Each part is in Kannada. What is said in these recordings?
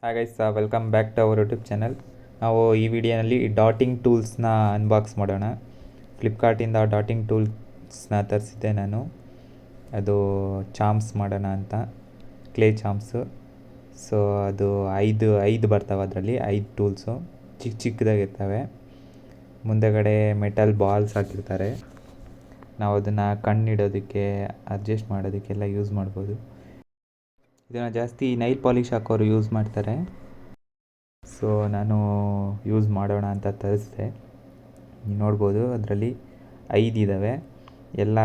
Hi guys, welcome back to our YouTube channel. ನಾವು ಈ ವಿಡಿಯೋನಲ್ಲಿ ಡಾಟಿಂಗ್ ಟೂಲ್ಸ್ನ ಅನ್ಬಾಕ್ಸ್ ಮಾಡೋಣ. ಫ್ಲಿಪ್ಕಾರ್ಟಿಂದ ಡಾಟಿಂಗ್ ಟೂಲ್ಸ್ನ ತರಿಸಿದ್ದೆ ನಾನು. ಅದು ಚಾಮ್ಸ್ ಮಾಡೋಣ ಅಂತ, ಕ್ಲೇ ಚಾಮ್ಸು. ಸೊ ಅದು ಐದು ಬರ್ತವೆ, ಅದರಲ್ಲಿ 5 ಟೂಲ್ಸು ಚಿಕ್ಕದಾಗಿರ್ತವೆ. ಮುಂದೆಗಡೆ ಮೆಟಲ್ ಬಾಲ್ಸ್ ಹಾಕಿರ್ತಾರೆ. ನಾವು ಅದನ್ನು ಕಣ್ಣಿಡೋದಕ್ಕೆ, ಅಡ್ಜಸ್ಟ್ ಮಾಡೋದಕ್ಕೆಲ್ಲ ಯೂಸ್ ಮಾಡ್ಬೋದು. ಇದನ್ನು ಜಾಸ್ತಿ ನೈಲ್ ಪಾಲಿಷ್ ಹಾಕೋರು ಯೂಸ್ ಮಾಡ್ತಾರೆ. ಸೊ ನಾನು ಯೂಸ್ ಮಾಡೋಣ ಅಂತ ತರಿಸಿದೆ. ನೀವು ನೋಡ್ಬೋದು, ಅದರಲ್ಲಿ 5 ಇದ್ದಾವೆ. ಎಲ್ಲ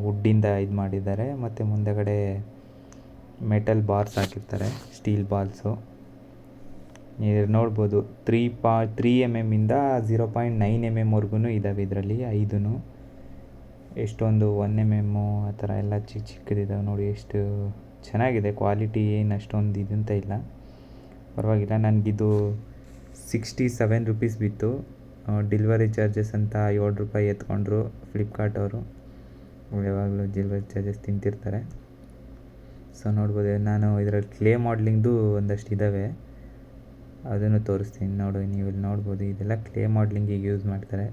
ವುಡ್ಡಿಂದ ಇದು ಮಾಡಿದ್ದಾರೆ. ಮತ್ತು ಮುಂದೆಗಡೆ ಮೆಟಲ್ ಬಾರ್ಸ್ ಹಾಕಿರ್ತಾರೆ, ಸ್ಟೀಲ್ ಬಾಲ್ಸು. ನೀವು ನೋಡ್ಬೋದು 3 mm ಇಂದ 0.9 mm ವರೆಗೂ ಇದ್ದಾವೆ ಇದರಲ್ಲಿ 5. ಎಷ್ಟೊಂದು 1 mm ಆ ಥರ ಎಲ್ಲ ಚಿಕ್ಕದಿದ್ದಾವೆ ನೋಡಿ. ಎಷ್ಟು ಚೆನ್ನಾಗಿದೆ ಕ್ವಾಲಿಟಿ, ಏನು ಅಷ್ಟೊಂದು ಇದಂತ ಇಲ್ಲ, ಪರವಾಗಿಲ್ಲ. ನನಗಿದು 67 ರುಪೀಸ್ ಬಿತ್ತು. ಡೆಲಿವರಿ ಚಾರ್ಜಸ್ ಅಂತ 7 ರೂಪಾಯಿ ಎತ್ಕೊಂಡ್ರು ಫ್ಲಿಪ್ಕಾರ್ಟ್ ಅವರು. ಯಾವಾಗಲೂ ಡೆಲಿವರಿ ಚಾರ್ಜಸ್ ತಿಂತಿರ್ತಾರೆ. ಸೊ ನೋಡ್ಬೋದು, ನಾನು ಇದರಲ್ಲಿ ಕ್ಲೇ ಮಾಡ್ಲಿಂಗ್ದು ಒಂದಷ್ಟು ಇದ್ದಾವೆ, ಅದನ್ನು ತೋರಿಸ್ತೀನಿ ನೋಡಿ. ನೀವು ಇಲ್ಲಿ ನೋಡ್ಬೋದು, ಇದೆಲ್ಲ ಕ್ಲೇ ಮಾಡ್ಲಿಂಗಿಗೆ ಯೂಸ್ ಮಾಡ್ತಾರೆ.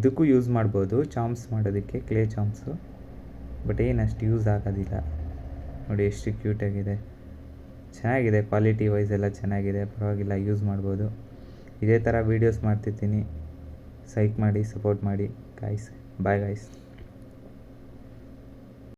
ಇದಕ್ಕೂ ಯೂಸ್ ಮಾಡ್ಬೋದು, ಚಾಮ್ಸ್ ಮಾಡೋದಕ್ಕೆ, ಕ್ಲೇ ಚಾಮ್ಸು. ಬಟ್ ಏನು ಅಷ್ಟು ಯೂಸ್ ಆಗೋದಿಲ್ಲ. ನೋಡಿ ಎಷ್ಟು ಕ್ಯೂಟಾಗಿದೆ, ಚೆನ್ನಾಗಿದೆ. ಕ್ವಾಲಿಟಿ ವೈಸ್ ಎಲ್ಲ ಚೆನ್ನಾಗಿದೆ, ಪರವಾಗಿಲ್ಲ, ಯೂಸ್ ಮಾಡ್ಬೋದು. ಇದೇ ಥರ ವೀಡಿಯೋಸ್ ಮಾಡ್ತಿರ್ತೀನಿ. ಸೈಕ್ ಮಾಡಿ, ಸಪೋರ್ಟ್ ಮಾಡಿ ಗಾಯ್ಸ್. Bye guys.